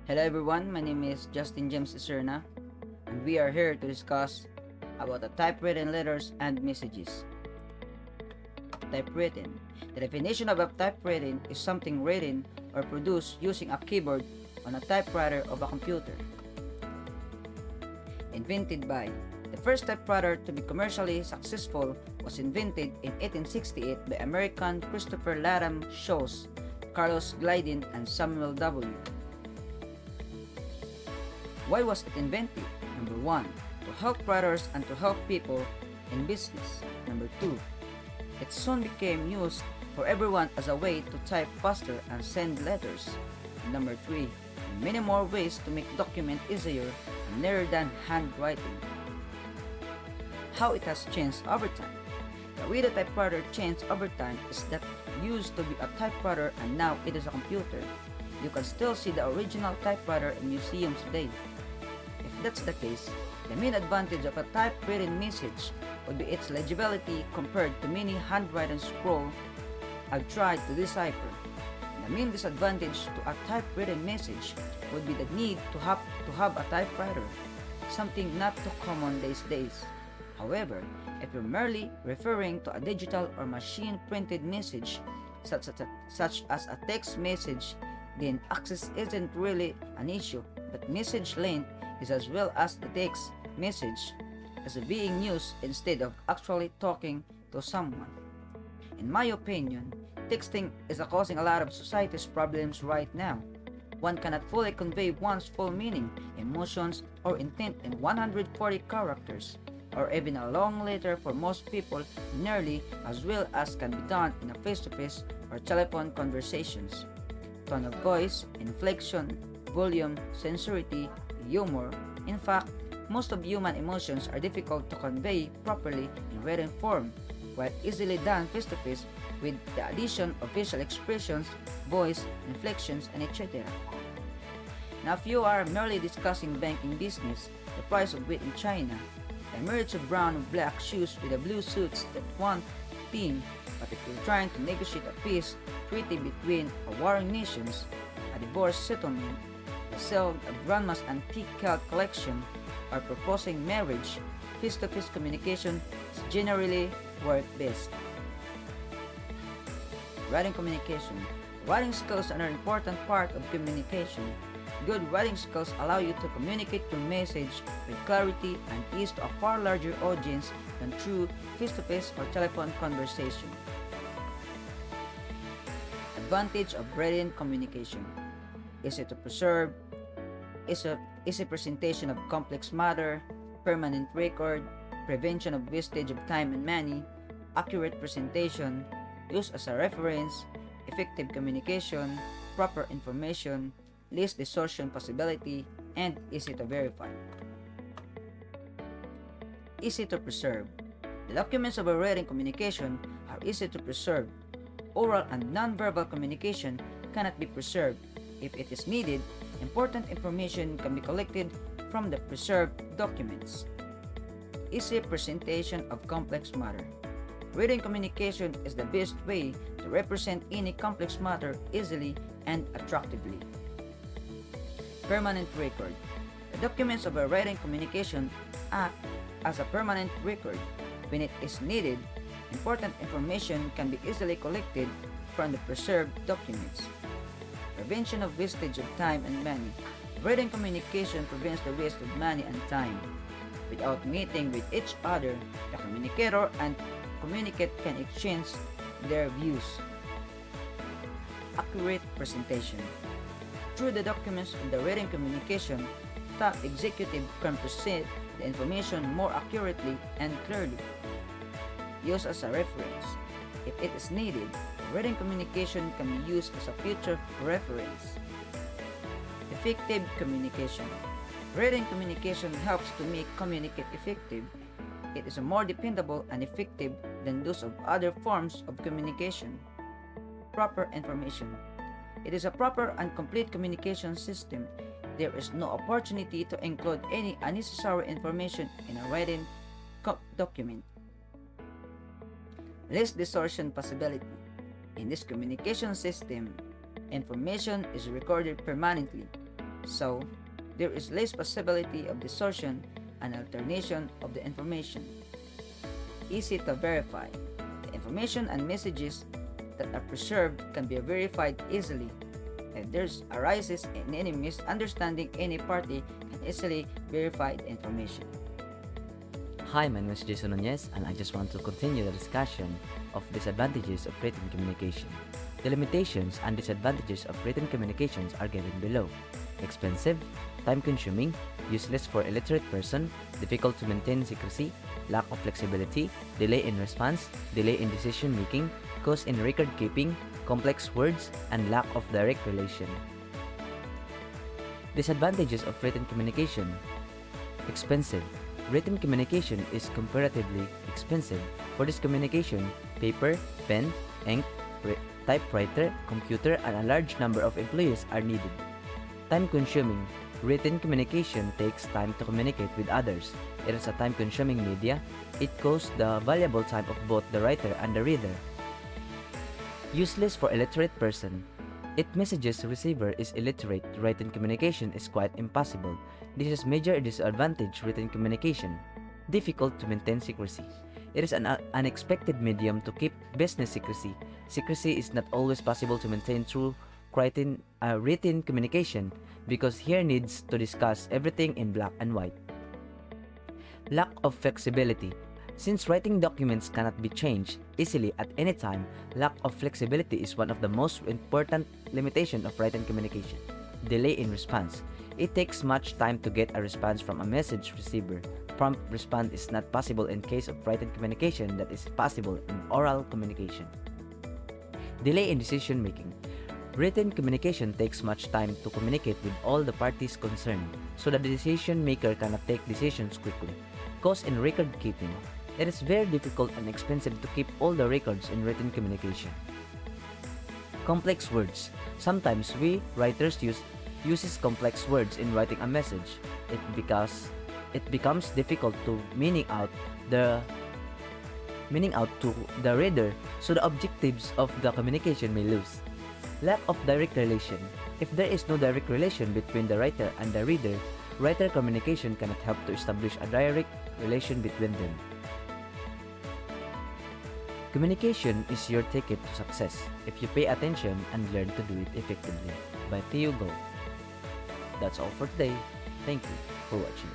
Hello everyone, my name is Justin James Iserna, and we are here to discuss about the typewritten letters and messages. Typewritten. The definition of a typewritten is something written or produced using a keyboard on a typewriter of a computer. Invented by. The first typewriter to be commercially successful was invented in 1868 by American Christopher Latham Sholes, Carlos Glidden, and Samuel W. Why was it invented? Number 1. To help writers and to help people in business. Number 2. It soon became used for everyone as a way to type faster and send letters. Number 3. Many more ways to make document easier and nearer than handwriting. How it has changed over time. The way the typewriter changed over time is that it used to be a typewriter and now it is a computer. You can still see the original typewriter in museums today. If that's the case, the main advantage of a typewritten message would be its legibility compared to many handwritten scrolls I've tried to decipher. The main disadvantage to a typewritten message would be the need to have a typewriter, something not too common these days. However, if you're merely referring to a digital or machine-printed message, such as a text message, then access isn't really an issue, but message length is as well as the text message as being used instead of actually talking to someone. In my opinion, texting is causing a lot of society's problems right now. One cannot fully convey one's full meaning, emotions, or intent in 140 characters, or even a long letter for most people nearly as well as can be done in a face-to-face or telephone conversations. Tone of voice, inflection, volume, sincerity, humor. In fact, most of human emotions are difficult to convey properly in written form, while easily done face-to-face with the addition of facial expressions, voice, inflections, and etc. Now if you are merely discussing banking business, the price of wheat in China, the emerge of brown and black shoes with the blue suits that want theme, but if you're trying to negotiate a peace treaty between warring nations, a divorce settlement, the sale of grandma's antique celt collection, or proposing marriage, face-to-face communication is generally work best. Writing communication. Writing skills are an important part of communication. Good writing skills allow you to communicate your message with clarity and ease to a far larger audience than through face-to-face or telephone conversation. Advantage of written communication. Easy to preserve, easy presentation of complex matter, permanent record, prevention of wastage of time and money, accurate presentation, use as a reference, effective communication, proper information, least distortion possibility, and easy to verify. Easy to preserve. The documents of a written communication are easy to preserve. Oral and non-verbal communication cannot be preserved. If it is needed, important information can be collected from the preserved documents. Easy presentation of complex matter. Written communication is the best way to represent any complex matter easily and attractively. Permanent record. The documents of a written communication act as a permanent record. When it is needed, important information can be easily collected from the preserved documents. Prevention of wastage of time and money. Written communication prevents the waste of money and time. Without meeting with each other, the communicator and communicant can exchange their views. Accurate presentation. Through the documents of the written communication, top executive can present the information more accurately and clearly. Use as a reference. If it is needed, written communication can be used as a future reference. Effective communication. Written communication helps to make communicate effective. It is more dependable and effective than those of other forms of communication. Proper information. It is a proper and complete communication system. There is no opportunity to include any unnecessary information in a written document. Less distortion possibility. In this communication system, information is recorded permanently. So, there is less possibility of distortion and alternation of the information. Easy to verify. The information and messages that are preserved can be verified easily. If there arises in any misunderstanding, any party can easily verify the information. Hi, my name is Jason Nunez, and I just want to continue the discussion of disadvantages of written communication. The limitations and disadvantages of written communications are given below. Expensive, time-consuming, useless for illiterate person, difficult to maintain secrecy, lack of flexibility, delay in response, delay in decision-making, cost in record-keeping, complex words, and lack of direct relation. Disadvantages of written communication. Expensive. Written communication is comparatively expensive. For this communication, paper, pen, ink, typewriter, computer, and a large number of employees are needed. Time-consuming. Written communication takes time to communicate with others. It is a time-consuming media. It costs the valuable time of both the writer and the reader. Useless for illiterate person. If messages receiver is illiterate, written communication is quite impossible. This is major disadvantage written communication. Difficult to maintain secrecy. It is an unexpected medium to keep business secrecy. Secrecy is not always possible to maintain through written communication because here needs to discuss everything in black and white. Lack of flexibility. Since writing documents cannot be changed easily at any time, lack of flexibility is one of the most important limitations of written communication. Delay in response. It takes much time to get a response from a message receiver. Prompt response is not possible in case of written communication that is possible in oral communication. Delay in decision making. Written communication takes much time to communicate with all the parties concerned, so that the decision maker cannot take decisions quickly. Cost in record keeping. It is very difficult and expensive to keep all the records in written communication. Complex words. Sometimes we writers uses complex words in writing a message. It becomes difficult to meaning out to the reader, so the objectives of the communication may lose. Lack of direct relation. If there is no direct relation between the writer and the reader, writer communication cannot help to establish a direct relation between them. Communication is your ticket to success if you pay attention and learn to do it effectively. By Theo Go. That's all for today. Thank you for watching.